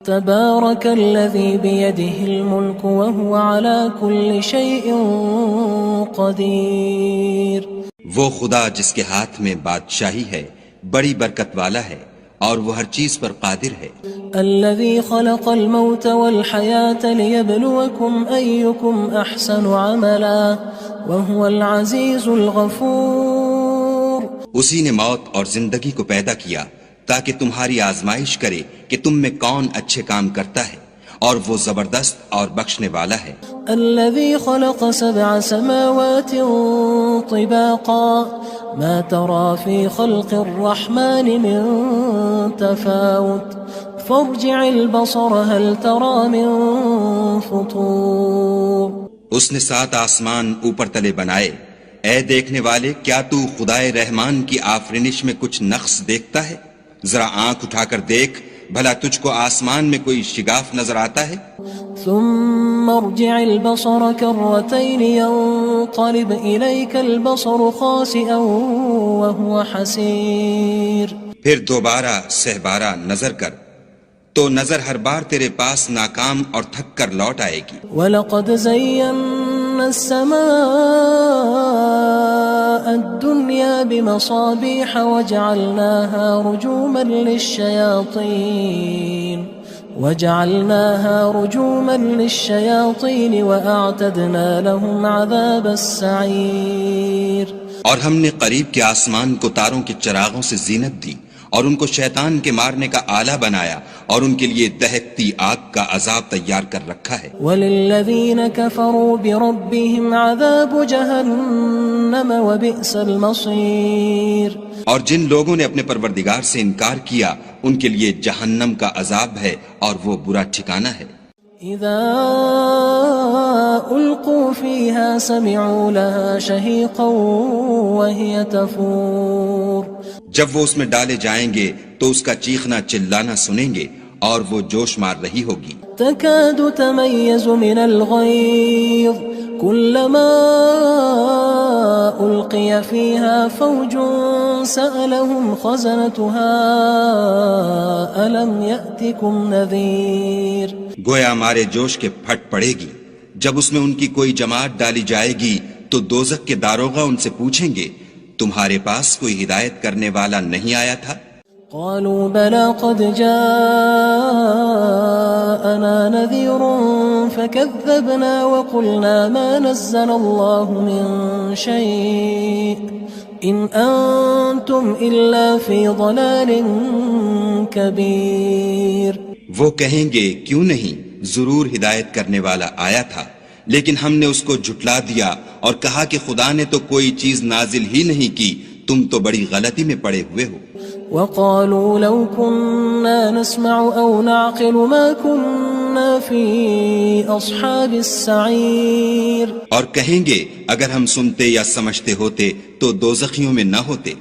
تبارك الذي بيده الملك وهو على كل شيء قدير. وہ خدا جس کے ہاتھ میں بادشاہی ہے بڑی برکت والا ہے اور وہ ہر چیز پر قادر ہے. الذي خلق الموت والحياة ليبلوكم أيكم أحسن عملا وهو العزيز الغفور. اسی نے موت اور زندگی کو پیدا کیا تاکہ تمہاری آزمائش کرے کہ تم میں کون اچھے کام کرتا ہے اور وہ زبردست اور بخشنے والا ہے. الذي خلق 7 سماوات طباقا ما ترى في خلق الرحمن من تفاوت فارجع البصر هل ترى من فطور. اس نے 7 آسمان اوپر تلے بنائے. اے دیکھنے والے، کیا تو خدائے رحمان کی آفرینش میں کچھ نقص دیکھتا ہے؟ ذرا آنکھ اٹھا کر دیکھ، بھلا تجھ کو آسمان میں کوئی شگاف نظر آتا ہے؟ ثم ارجع البصر كرتين ينقلب إليك البصر خاسئا وهو حسير. پھر دوبارہ سہبارہ نظر کر تو نظر ہر بار تیرے پاس ناکام اور تھک کر لوٹ آئے گی. وَلَقَدْ زَيَّنَّا السَّمَاءَ الدُّنْيَا بِمَصَابِيحَ وَجَعَلْنَاهَا رُجُومًا لِلشَّيَاطِينِ وَأَعْتَدْنَا لَهُمْ عَذَابَ السَّعِيرِ. اور ہم نے قریب کے آسمان کو تاروں کے چراغوں سے زینت دی اور ان کو شیطان کے مارنے کا آلہ بنایا اور ان کے لیے دہکتی آگ کا عذاب تیار کر رکھا ہے. وَلِلَّذِينَ كَفَرُوا بِرَبِّهِمْ عَذَابُ جَهَنَّمَ وَبِئْسَ الْمَصِيرُ. اور جن لوگوں نے اپنے پروردگار سے انکار کیا ان کے لیے جہنم کا عذاب ہے اور وہ برا ٹھکانہ ہے. اذا القوا فيها سمعوا لها شهيقا وهي تفور. جب وہ اس میں ڈالے جائیں گے تو اس کا چیخنا چلانا سنیں گے اور وہ جوش مار رہی ہوگی. تكاد تميز من الغيظ كلما ألقي فيها فوج سألهم خزنتها ألم يأتكم نذير. گویا مارے جوش کے پھٹ پڑے گی. جب اس میں ان کی کوئی جماعت ڈالی جائے گی تو دوزخ کے داروغہ ان سے پوچھیں گے تمہارے پاس کوئی ہدایت کرنے والا نہیں آیا تھا؟ قالوا بلى قد جاءنا نذير فكذبنا وقلنا ما نزل الله من شيء إن أنتم إلا في ضلال كبير. وہ کہیں گے کیوں نہیں، ضرور ہدایت کرنے والا آیا تھا، لیکن ہم نے اس کو جھٹلا دیا اور کہا کہ خدا نے تو کوئی چیز نازل ہی نہیں کی، تم تو بڑی غلطی میں پڑے ہوئے ہو. وقالوا لو كنا نسمع أو نعقل ما كنا في أصحاب السعير. اور کہیں گے اگر ہم سنتے یا سمجھتے ہوتے تو دوزخیوں میں نہ ہوتے.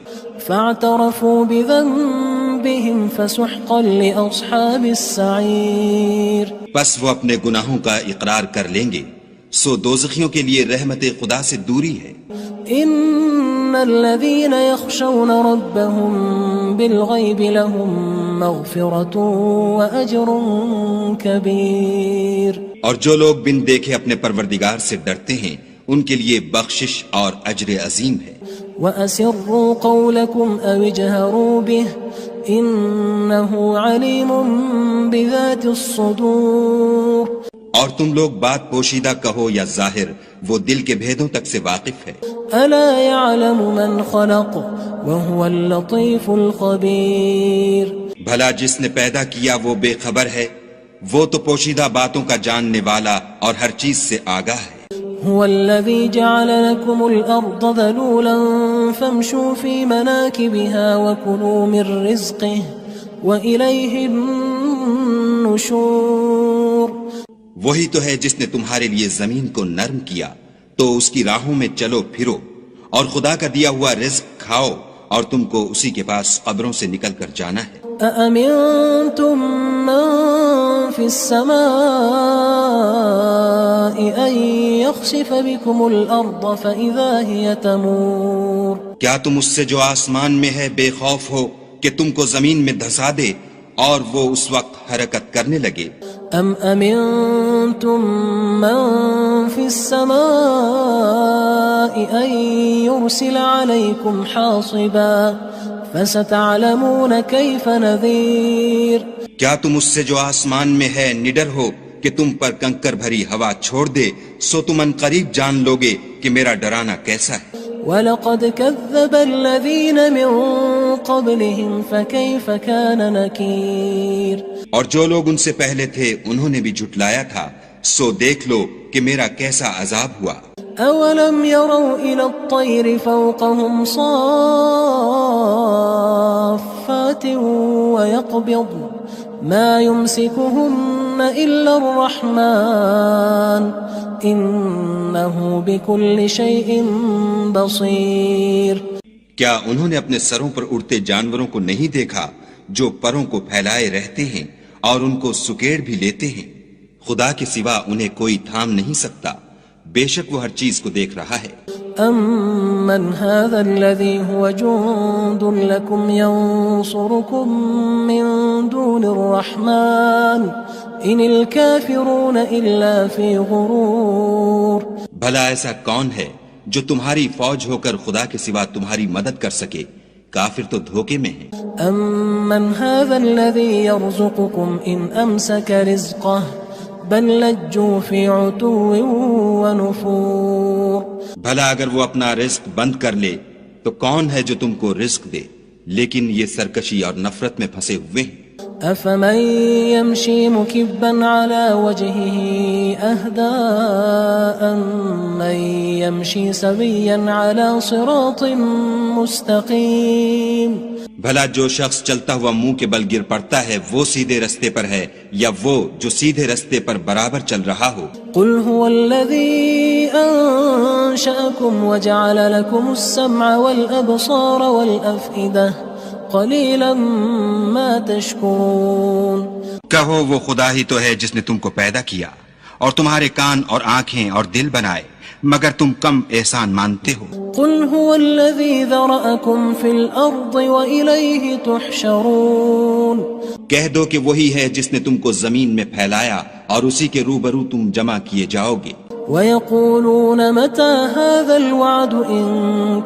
فاعترفوا بذنبهم فسحقا لأصحاب السعير. پس وہ اپنے گناہوں کا اقرار کر لیں گے، سو دوزخیوں کے لیے رحمت خدا سے دوری ہے. ان الذين يخشون ربهم بالغيب لهم مغفرة واجر كبير. اور جو لوگ بن دیکھے اپنے پروردگار سے ڈرتے ہیں ان کے لیے بخشش اور اجر عظیم ہے. واسروا قولكم او اجهروا به انه عليم بذات الصدور. اور تم لوگ بات پوشیدہ کہو یا ظاہر، وہ دل کے بھیدوں تک سے واقف ہے. الا يعلم من خلق وهو اللطيف الخبير. بھلا جس نے پیدا کیا وہ بے خبر ہے، وہ تو پوشیدہ باتوں کا جاننے والا اور ہر چیز سے آگاہ ہے. هو الذي جعل لكم الأرض ذلولا فامشوا في مناكبها وكلوا من رزقه وإليه النشور. وہی تو ہے جس نے تمہارے لیے زمین کو نرم کیا تو اس کی راہوں میں چلو پھرو اور خدا کا دیا ہوا رزق کھاؤ اور تم کو اسی کے پاس قبروں سے نکل کر جانا ہے. أأمنتم من في السماء أن يخسف بكم الأرض فإذا هي تمور. کیا تم اس سے جو آسمان میں ہے بے خوف ہو کہ تم کو زمین میں دھسا دے اور وہ اس وقت حرکت کرنے لگے. ام امنتم من في السماء ان يرسل عليكم حاصبا فستعلمون كيف نذير. کیا تم اس سے جو آسمان میں ہے نڈر ہو کہ تم پر کنکر بھری ہوا چھوڑ دے؟ سو تم ان قریب جان لوگے کہ میرا ڈرانا کیسا ہے. وَلَقَدْ كَذَّبَ الَّذِينَ مِن قَبْلِهِمْ فَكَيْفَ كَانَ نَكِيرٌ. اور جو لوگ ان سے پہلے تھے انہوں نے بھی جھٹلایا تھا، سو دیکھ لو کہ میرا کیسا عذاب ہوا. أَوَلَمْ يَرَوْا إِلَى الطَّيْرِ فَوْقَهُمْ صَافَّاتٍ وَيَقْبِضْنَ مَا يُمْسِكُهُنَّ إِلَّا الرَّحْمَنُ إِنَّهُ بِكُلِّ شَيْءٍ بَصِيرٌ. کیا انہوں نے اپنے سروں پر اڑتے جانوروں کو نہیں دیکھا جو پروں کو پھیلائے رہتے ہیں اور ان کو سکیڑ بھی لیتے ہیں؟ خدا کے سوا انہیں کوئی تھام نہیں سکتا، بے شک وہ ہر چیز کو دیکھ رہا ہے. أَمَّنْ هَذَا الَّذِي هُوَ جُندٌ لَكُمْ يَنصُرُكُم مِّن دُونِ الرَّحْمَنِ إِنِ الْكَافِرُونَ إِلَّا فِي غُرُورٍ. بھلا ایسا کون ہے جو تمہاری فوج ہو کر خدا کے سوا تمہاری مدد کر سکے؟ کافر تو دھوکے میں ہیں. أَمَّنْ هَذَا الَّذِي يَرْزُقُكُمْ إِنْ أَمْسَكَ رِزْقَهُ بل لجوا فی عتو ونفور. بھلا اگر وہ اپنا رزق بند کر لے تو کون ہے جو تم کو رزق دے؟ لیکن یہ سرکشی اور نفرت میں پھنسے ہوئے ہیں. افمن يمشي مكبا على وجهه اهدى من يمشي سويا على صراط مستقيم. بھلا جو شخص چلتا ہوا منہ کے بل گر پڑتا ہے وہ سیدھے رستے پر ہے یا وہ جو سیدھے رستے پر برابر چل رہا ہو؟ قل هو الذي انشأكم وجعل لكم السمع والابصار والافئدة قلیلا ما تشکرون. کہو وہ خدا ہی تو ہے جس نے تم کو پیدا کیا اور تمہارے کان اور آنکھیں اور دل بنائے، مگر تم کم احسان مانتے ہو. قل هو الذي ذرأكم في الارض وإليه تحشرون. کہہ دو کہ وہی ہے جس نے تم کو زمین میں پھیلایا اور اسی کے روبرو تم جمع کیے جاؤ گے. وَيَقُولُونَ مَتَى هَذَا الْوَعْدُ إِن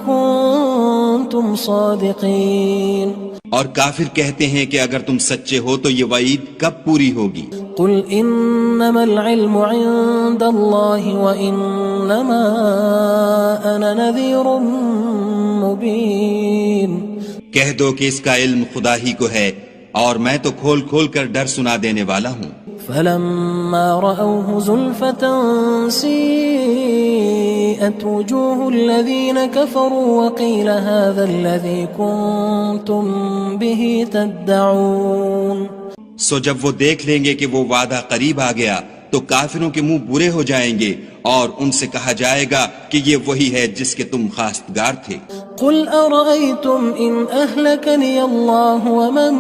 كُنتُمْ صَادِقِينَ. اور کافر کہتے ہیں کہ اگر تم سچے ہو تو یہ وعید کب پوری ہوگی؟ قُلْ إِنَّمَا الْعِلْمُ عِندَ اللَّهِ وَإِنَّمَا أَنَا نَذِيرٌ مُبِينٌ. کہہ دو کہ اس کا علم خدا ہی کو ہے اور میں تو کھول کھول کر ڈر سنا دینے والا ہوں. فلما رأوه زلفة سيئت وجوه الذين كفروا وقيل هذا الذي كنتم به تدعون. سو جب وہ دیکھ لیں گے کہ وہ وعدہ قریب آ گیا تو کافروں کے منہ برے ہو جائیں گے اور ان سے کہا جائے گا کہ یہ وہی ہے جس کے تم خواستگار تھے. قل أرأيتم إن أهلكني الله ومن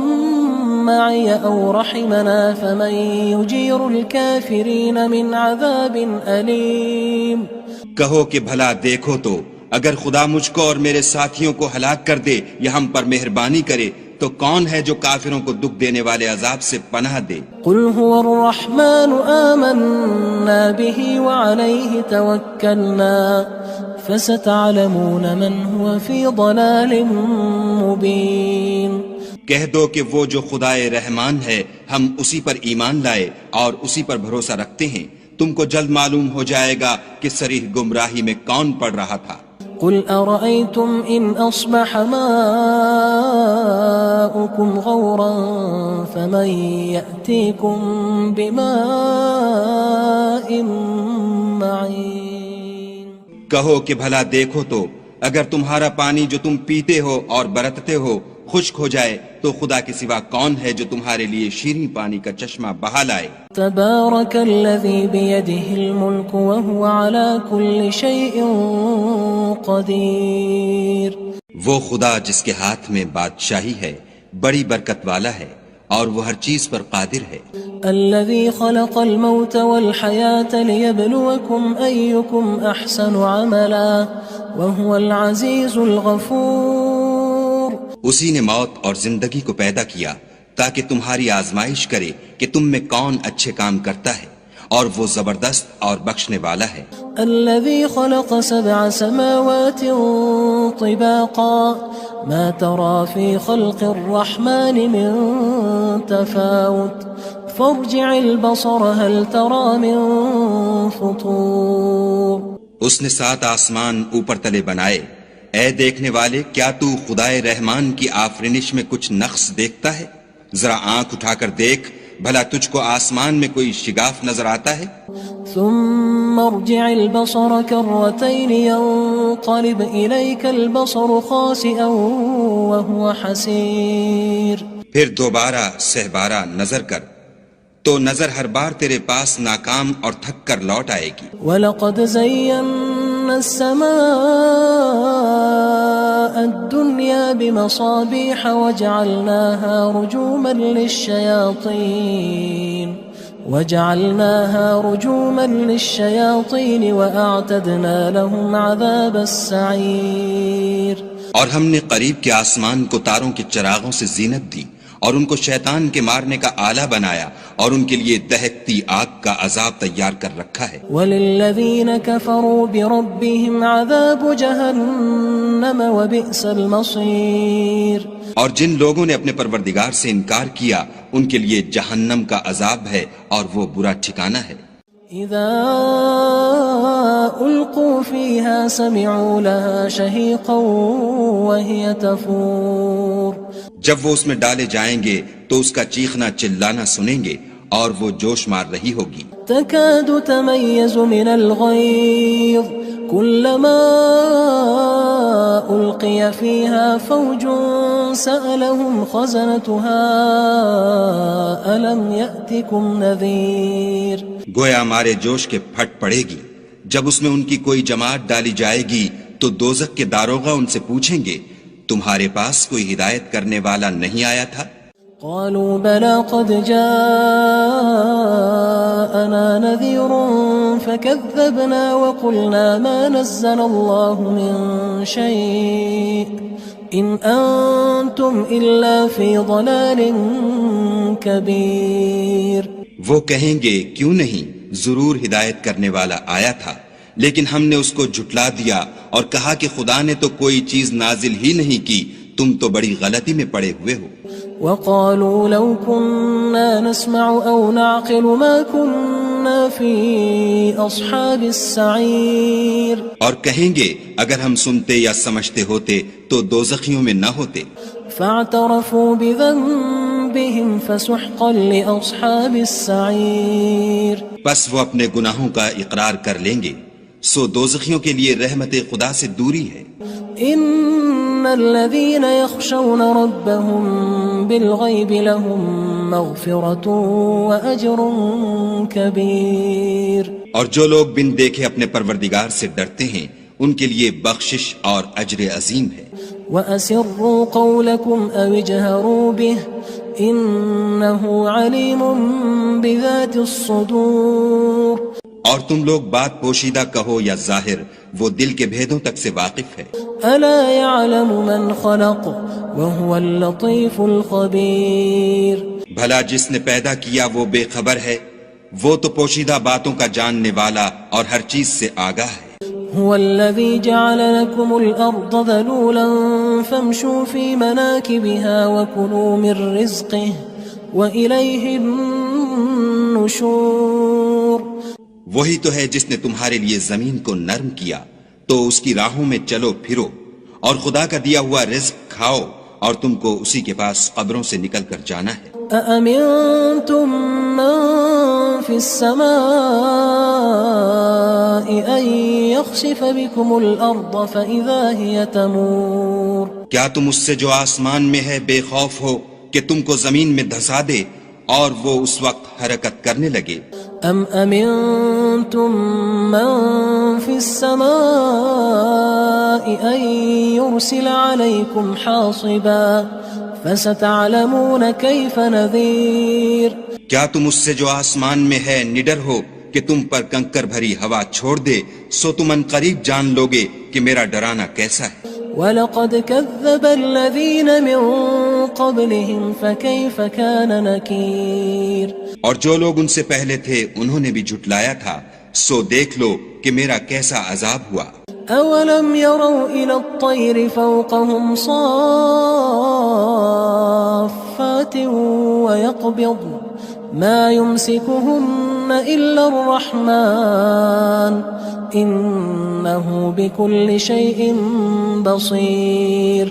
معي أو رحمنا فمن يجير الكافرين من عذاب أليم. کہو کہ بھلا دیکھو تو اگر خدا مجھ کو اور میرے ساتھیوں کو ہلاک کر دے یا ہم پر مہربانی کرے تو کون ہے جو کافروں کو دکھ دینے والے عذاب سے پناہ دے؟ قل هو الرحمن آمنا به وعليه توكلنا فستعلمون من هو في ضلال مبين. کہہ دو کہ وہ جو خدائے رحمان ہے ہم اسی پر ایمان لائے اور اسی پر بھروسہ رکھتے ہیں، تم کو جلد معلوم ہو جائے گا کہ صریح گمراہی میں کون پڑ رہا تھا. قل أرأيتم إن أصبح ماؤكم غورا فمن يأتيكم بماء معين. کہو کہ بھلا دیکھو تو اگر تمہارا پانی جو تم پیتے ہو اور برتتے ہو خشک ہو جائے تو خدا کے سوا کون ہے جو تمہارے لیے شیریں پانی کا چشمہ بہا لائے. تبارك الذي بيده الملك وهو على كل شيء قدير. وہ خدا جس کے ہاتھ میں بادشاہی ہے بڑی برکت والا ہے اور وہ ہر چیز پر قادر ہے. الذي خلق الموت والحياة ليبلوكم أيكم أحسن عملا وهو العزيز الغفور. اسی نے موت اور زندگی کو پیدا کیا تاکہ تمہاری آزمائش کرے کہ تم میں کون اچھے کام کرتا ہے، اور وہ زبردست اور بخشنے والا ہے۔ الذي خلق 7 سماوات طباقا ما ترى في خلق الرحمن من تفاوت فارجع البصر هل ترى من فطور۔ اس نے 7 آسمان اوپر تلے بنائے، اے دیکھنے والے کیا تو خدائے رحمان کی آفرینش میں کچھ نقص دیکھتا ہے؟ ذرا آنکھ اٹھا کر دیکھ، بھلا تجھ کو آسمان میں کوئی شگاف نظر آتا ہے؟ ثم ارجع البصر كرتين ينقلب إليك البصر خاسئا وهو حسير۔ پھر دوبارہ سہبارہ نظر کر تو نظر ہر بار تیرے پاس ناکام اور تھک کر لوٹ آئے گی۔ وَلَقَدْ زَيَّنَّا السَّمَاءَ الدُّنْيَا بِمَصَابِيحَ وَجَعَلْنَاهَا رُجُومًا لِلشَّيَاطِينِ وَأَعْتَدْنَا لَهُمْ عَذَابَ السَّعِيرِ۔ اور ہم نے قریب کے آسمان کو تاروں کے چراغوں سے زینت دی، اور ان کو شیطان کے مارنے کا آلہ بنایا، اور ان کے لیے دہکتی آگ کا عذاب تیار کر رکھا ہے۔ وَلِلَّذِينَ كَفَرُوا بِرَبِّهِمْ عَذَابُ جَهَنَّمَ وَبِئْسَ الْمَصِيرُ۔ اور جن لوگوں نے اپنے پروردگار سے انکار کیا ان کے لیے جہنم کا عذاب ہے، اور وہ برا ٹھکانہ ہے۔ اذا القوا فيها سمعوا لها شهيقا وهي تفور۔ جب وہ اس میں ڈالے جائیں گے تو اس کا چیخنا چلانا سنیں گے، اور وہ جوش مار رہی ہوگی۔ تكاد تميز من الغيظ كلما ألقي فيها فوج سألهم خزنتها ألم يأتكم نذير۔ گویا ہمارے جوش کے پھٹ پڑے گی جب اس میں ان کی کوئی جماعت ڈالی جائے گی تو دوزخ کے داروغہ ان سے پوچھیں گے تمہارے پاس کوئی ہدایت کرنے والا نہیں آیا تھا؟ قالوا بلى قد جاءنا نذير فكذبنا وقلنا ما نزل الله من شيء إن أنتم إلا في ضلال كبير۔ وہ کہیں گے کیوں نہیں، ضرور ہدایت کرنے والا آیا تھا، لیکن ہم نے اس کو جھٹلا دیا اور کہا کہ خدا نے تو کوئی چیز نازل ہی نہیں کی، تم تو بڑی غلطی میں پڑے ہوئے ہو۔ وقالوا لو كنا نسمع أو نعقل ما كنا في أصحاب السعير۔ اور کہیں گے اگر ہم سنتے یا سمجھتے ہوتے تو دوزخیوں میں نہ ہوتے۔ فاعترفوا بذنبهم فسحقا لأصحاب السعير۔ بس وہ اپنے گناہوں کا اقرار کر لیں گے، سو دوزخیوں کے لیے رحمت خدا سے دوری ہے۔ ان الذين يخشون ربهم بالغيب لهم مغفرة واجر كبير۔ اور جو لوگ بن دیکھے اپنے پروردگار سے ڈرتے ہیں ان کے لیے بخشش اور اجر عظیم ہے۔ واسروا قولكم او اجهروا به انه عليم بذات الصدور۔ اور تم لوگ بات پوشیدہ کہو یا ظاہر، وہ دل کے بھیدوں تک سے واقف ہے۔ الا يعلم من خلق وهو اللطيف الخبير۔ بھلا جس نے پیدا کیا وہ بے خبر ہے، وہ تو پوشیدہ باتوں کا جاننے والا اور ہر چیز سے آگاہ ہے۔ هو الذي جعل لكم الأرض ذلولا فامشوا في مناكبها وكلوا من رزقه وإليه النشور۔ وہی تو ہے جس نے تمہارے لیے زمین کو نرم کیا تو اس کی راہوں میں چلو پھرو، اور خدا کا دیا ہوا رزق کھاؤ، اور تم کو اسی کے پاس قبروں سے نکل کر جانا ہے۔ أأمنتم من في السماء أن يخسف بكم الأرض فإذا هي تمور۔ کیا تم اس سے جو آسمان میں ہے بے خوف ہو کہ تم کو زمین میں دھسا دے اور وہ اس وقت حرکت کرنے لگے؟ ام امنتم من في السماء ان يرسل عليكم حاصبا فستعلمون كيف نذير۔ کیا تم اس سے جو آسمان میں ہے نڈر ہو کہ تم پر کنکر بھری ہوا چھوڑ دے، سو تم ان قریب جان لوگے کہ میرا ڈرانا کیسا ہے۔ وَلَقَدْ كَذَّبَ الَّذِينَ مِن قبلهم فكيف كان نكير اور جو لوگ ان سے پہلے تھے انہوں نے بھی جھٹلایا تھا، سو دیکھ لو کہ میرا کیسا عذاب ہوا۔ أولم يروا إلى الطير فوقهم صافات ويقبض ما يمسكهن إلا الرحمن إنه بكل شيء بصير۔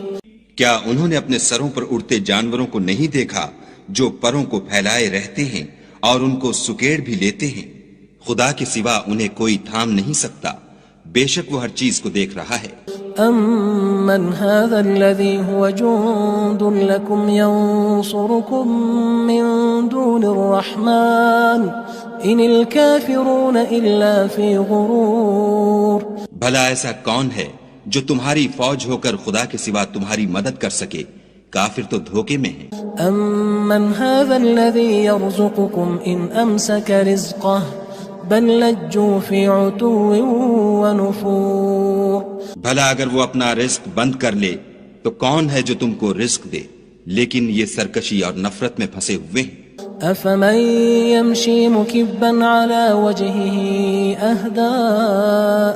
کیا انہوں نے اپنے سروں پر اڑتے جانوروں کو نہیں دیکھا جو پروں کو پھیلائے رہتے ہیں اور ان کو سکیڑ بھی لیتے ہیں؟ خدا کے سوا انہیں کوئی تھام نہیں سکتا، بے شک وہ ہر چیز کو دیکھ رہا ہے۔ أَمَّنْ هَذَا الَّذِي هُوَ جُندٌ لَكُمْ يَنصُرُكُم مِّن دُونِ الرَّحْمَنِ إِنِ الْكَافِرُونَ إِلَّا فِي غُرُورٍ۔ بھلا ایسا کون ہے جو تمہاری فوج ہو کر خدا کے سوا تمہاری مدد کر سکے؟ کافر تو دھوکے میں ہیں۔ أَمَّنْ هَذَا الَّذِي يَرْزُقُكُمْ إِنْ أَمْسَكَ رِزْقَهُ بل لجوا فی عتو ونفور۔ بھلا اگر وہ اپنا رزق بند کر لے تو کون ہے جو تم کو رزق دے، لیکن یہ سرکشی اور نفرت میں پھنسے ہوئے ہیں۔ افمن يمشي مكبا على وجهه اهدى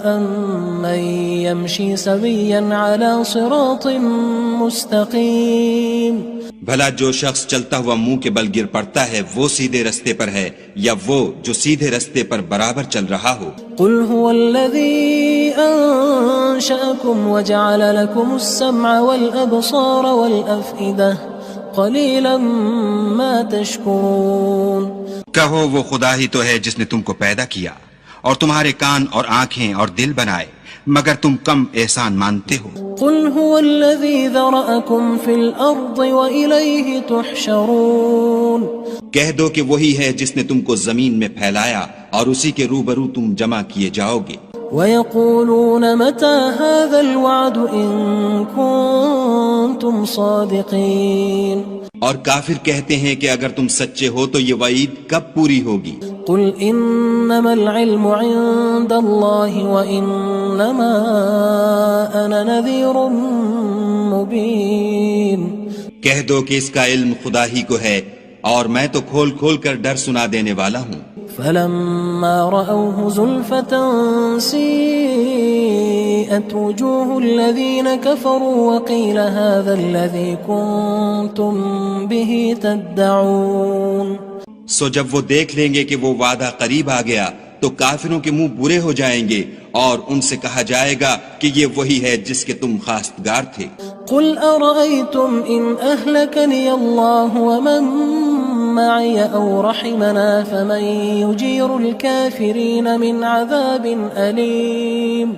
امن يمشي سويا على صراط مستقيم۔ بھلا جو شخص چلتا ہوا منہ کے بل گر پڑتا ہے وہ سیدھے رستے پر ہے یا وہ جو سیدھے رستے پر برابر چل رہا ہو؟ قل هو الذي انشأكم وجعل لكم السمع والابصار والافئدة قلیلا ما تشکرون۔ کہو وہ خدا ہی تو ہے جس نے تم کو پیدا کیا اور تمہارے کان اور آنکھیں اور دل بنائے، مگر تم کم احسان مانتے ہو۔ قل هو الذي ذرأكم في الارض وإليه تحشرون۔ کہہ دو کہ وہی ہے جس نے تم کو زمین میں پھیلایا اور اسی کے روبرو تم جمع کیے جاؤ گے۔ وَيَقُولُونَ مَتَى هَذَا الْوَعْدُ إِن كُنتُمْ صَادِقِينَ۔ اور کافر کہتے ہیں کہ اگر تم سچے ہو تو یہ وعید کب پوری ہوگی؟ قُلْ إِنَّمَا الْعِلْمُ عِندَ اللَّهِ وَإِنَّمَا أَنَا نَذِيرٌ مُبِينٌ۔ کہہ دو کہ اس کا علم خدا ہی کو ہے اور میں تو کھول کھول کر ڈر سنا دینے والا ہوں۔ فلما رأوه زلفة سيئت وجوه الذين كفروا وقيل هذا الذي كنتم به تدعون۔ سو جب وہ دیکھ لیں گے کہ وہ وعدہ قریب آ گیا تو کافروں کے منہ برے ہو جائیں گے اور ان سے کہا جائے گا کہ یہ وہی ہے جس کے تم خواستگار تھے۔ قل أرأيتم إن أهلكني الله ومن معي أو رحمنا فمن يجير الكافرين من عذاب أليم۔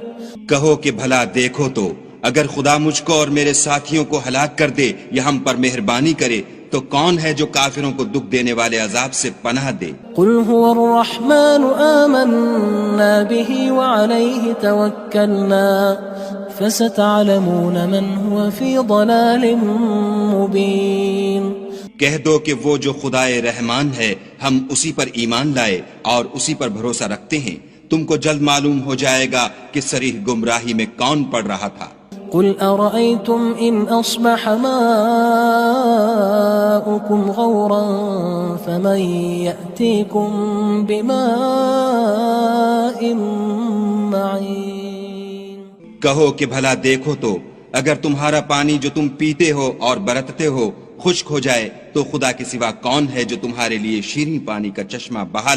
کہو کہ بھلا دیکھو تو اگر خدا مجھ کو اور میرے ساتھیوں کو ہلاک کر دے یا ہم پر مہربانی کرے تو کون ہے جو کافروں کو دکھ دینے والے عذاب سے پناہ دے؟ قل هو الرحمن آمنا به وعليه توكلنا فستعلمون من هو في ضلال مبين۔ کہہ دو کہ وہ جو خدائے رحمان ہے ہم اسی پر ایمان لائے اور اسی پر بھروسہ رکھتے ہیں، تم کو جلد معلوم ہو جائے گا کہ صریح گمراہی میں کون پڑ رہا تھا۔ قل أرأيتم إن أصبح ماؤكم غورا فمن يأتيكم بماء معين۔ کہو کہ بھلا دیکھو تو اگر تمہارا پانی جو تم پیتے ہو اور برتتے ہو خشک ہو جائے تو خدا کے سوا کون ہے جو تمہارے لیے شیریں پانی کا چشمہ بہا